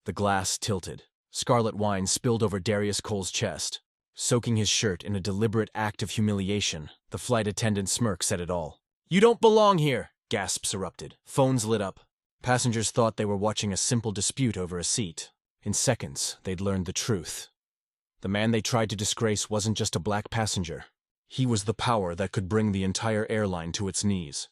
The glass tilted. Scarlet wine spilled over Darius Cole's chest. Soaking his shirt in a deliberate act of humiliation, the flight attendant's smirk said it all. "You don't belong here!" Gasps erupted. Phones lit up. Passengers thought they were watching a simple dispute over a seat. In seconds, they'd learned the truth. The man they tried to disgrace wasn't just a black passenger. He was the power that could bring the entire airline to its knees.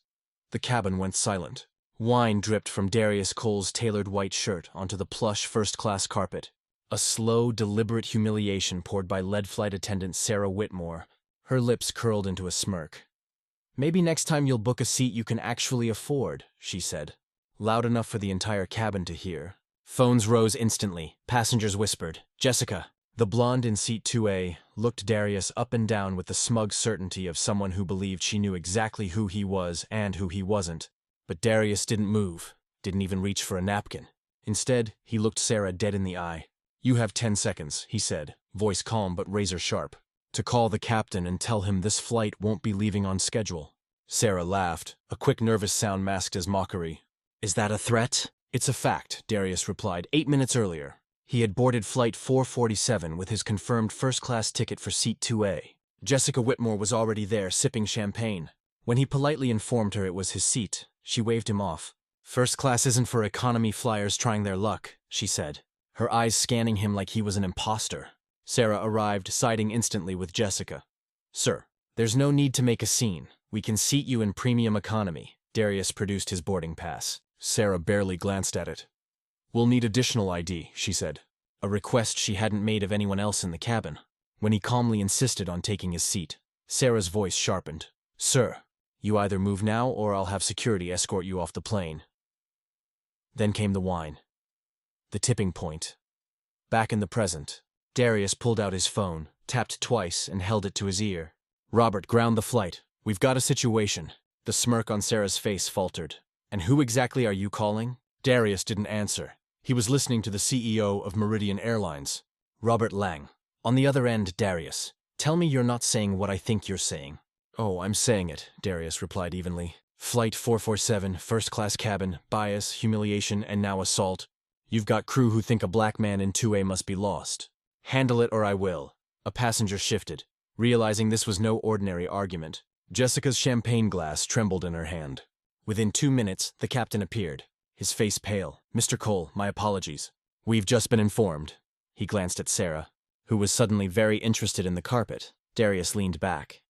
The cabin went silent. Wine dripped from Darius Cole's tailored white shirt onto the plush first-class carpet. A slow, deliberate humiliation poured by lead flight attendant Sarah Whitmore. Her lips curled into a smirk. "Maybe next time you'll book a seat you can actually afford," she said, loud enough for the entire cabin to hear. Phones rose instantly. Passengers whispered, "Jessica." The blonde in seat 2A looked Darius up and down with the smug certainty of someone who believed she knew exactly who he was and who he wasn't. But Darius didn't move, didn't even reach for a napkin. Instead, he looked Sarah dead in the eye. "You have 10 seconds, he said, voice calm but razor sharp, "to call the captain and tell him this flight won't be leaving on schedule." Sarah laughed, a quick nervous sound masked as mockery. "Is that a threat?" "It's a fact," Darius replied, 8 minutes earlier. He had boarded flight 447 with his confirmed first-class ticket for seat 2A. Jessica Whitmore was already there, sipping champagne. When he politely informed her it was his seat, she waved him off. "First class isn't for economy flyers trying their luck," she said, her eyes scanning him like he was an imposter. Sarah arrived, siding instantly with Jessica. "Sir, there's no need to make a scene. We can seat you in premium economy." Darius produced his boarding pass. Sarah barely glanced at it. "We'll need additional ID," she said, a request she hadn't made of anyone else in the cabin. When he calmly insisted on taking his seat, Sarah's voice sharpened. "Sir, you either move now or I'll have security escort you off the plane." Then came the wine. The tipping point. Back in the present, Darius pulled out his phone, tapped twice, and held it to his ear. "Robert, ground the flight. We've got a situation." The smirk on Sarah's face faltered. "And who exactly are you calling?" Darius didn't answer. He was listening to the CEO of Meridian Airlines, Robert Lang. On the other end, Darius. "Tell me you're not saying what I think you're saying." "Oh, I'm saying it," Darius replied evenly. "Flight 447, first-class cabin, bias, humiliation, and now assault. You've got crew who think a black man in 2A must be lost. Handle it or I will." A passenger shifted, realizing this was no ordinary argument. Jessica's champagne glass trembled in her hand. Within 2 minutes, the captain appeared, his face pale. "Mr. Cole, my apologies. We've just been informed." He glanced at Sarah, who was suddenly very interested in the carpet. Darius leaned back.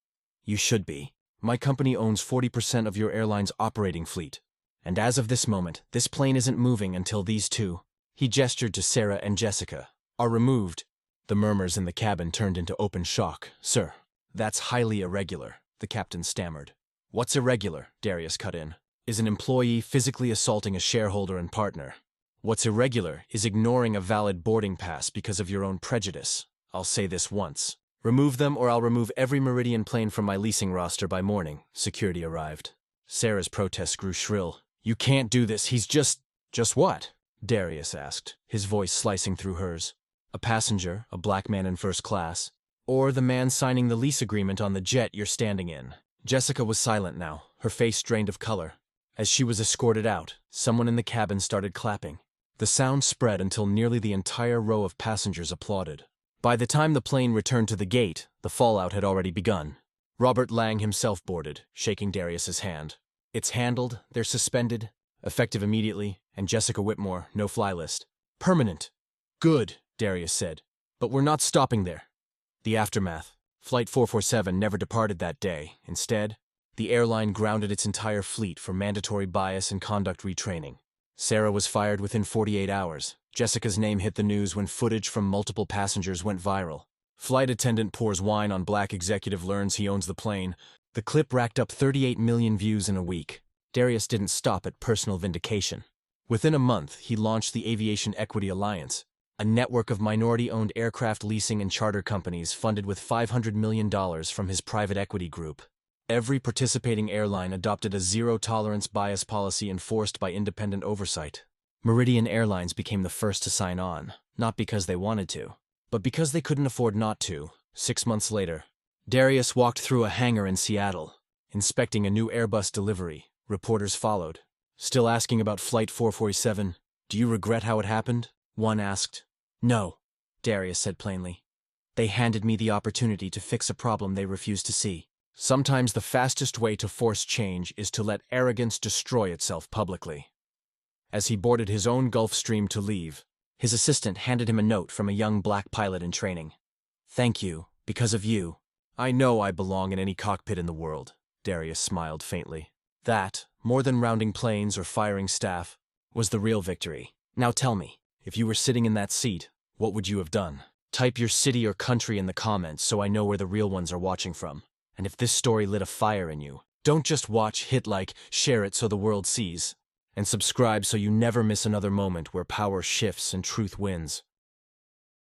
"You should be. My company owns 40% of your airline's operating fleet. And as of this moment, this plane isn't moving until these two," he gestured to Sarah and Jessica, "are removed." The murmurs in the cabin turned into open shock. "Sir, that's highly irregular," the captain stammered. "What's irregular?" Darius cut in. "Is an employee physically assaulting a shareholder and partner. What's irregular is ignoring a valid boarding pass because of your own prejudice. I'll say this once. Remove them or I'll remove every Meridian plane from my leasing roster by morning." Security arrived. Sarah's protests grew shrill. "You can't do this. He's just what?" Darius asked, his voice slicing through hers. "A passenger, a black man in first class, or the man signing the lease agreement on the jet you're standing in." Jessica was silent now, her face drained of color. As she was escorted out, someone in the cabin started clapping. The sound spread until nearly the entire row of passengers applauded. By the time the plane returned to the gate, the fallout had already begun. Robert Lang himself boarded, shaking Darius's hand. "It's handled, they're suspended, effective immediately, and Jessica Whitmore, no fly list. Permanent." "Good," Darius said. "But we're not stopping there." The aftermath. Flight 447 never departed that day. Instead, the airline grounded its entire fleet for mandatory bias and conduct retraining. Sarah was fired within 48 hours. Jessica's name hit the news when footage from multiple passengers went viral. Flight attendant pours wine on black executive, learns he owns the plane. The clip racked up 38 million views in a week. Darius didn't stop at personal vindication. Within a month, he launched the Aviation Equity Alliance, a network of minority-owned aircraft leasing and charter companies funded with $500 million from his private equity group. Every participating airline adopted a zero-tolerance bias policy enforced by independent oversight. Meridian Airlines became the first to sign on, not because they wanted to, but because they couldn't afford not to. 6 months later, Darius walked through a hangar in Seattle, inspecting a new Airbus delivery. Reporters followed, still asking about Flight 447. "Do you regret how it happened?" One asked. No, Darius said plainly. They handed me the opportunity to fix a problem they refused to see. Sometimes the fastest way to force change is to let arrogance destroy itself publicly. As he boarded his own Gulfstream to leave, his assistant handed him a note from a young black pilot in training. Thank you, because of you. I know I belong in any cockpit in the world, Darius smiled faintly. That, more than rounding planes or firing staff, was the real victory. Now tell me, if you were sitting in that seat, what would you have done? Type your city or country in the comments so I know where the real ones are watching from. And if this story lit a fire in you, don't just watch, hit like, share it so the world sees. And subscribe so you never miss another moment where power shifts and truth wins.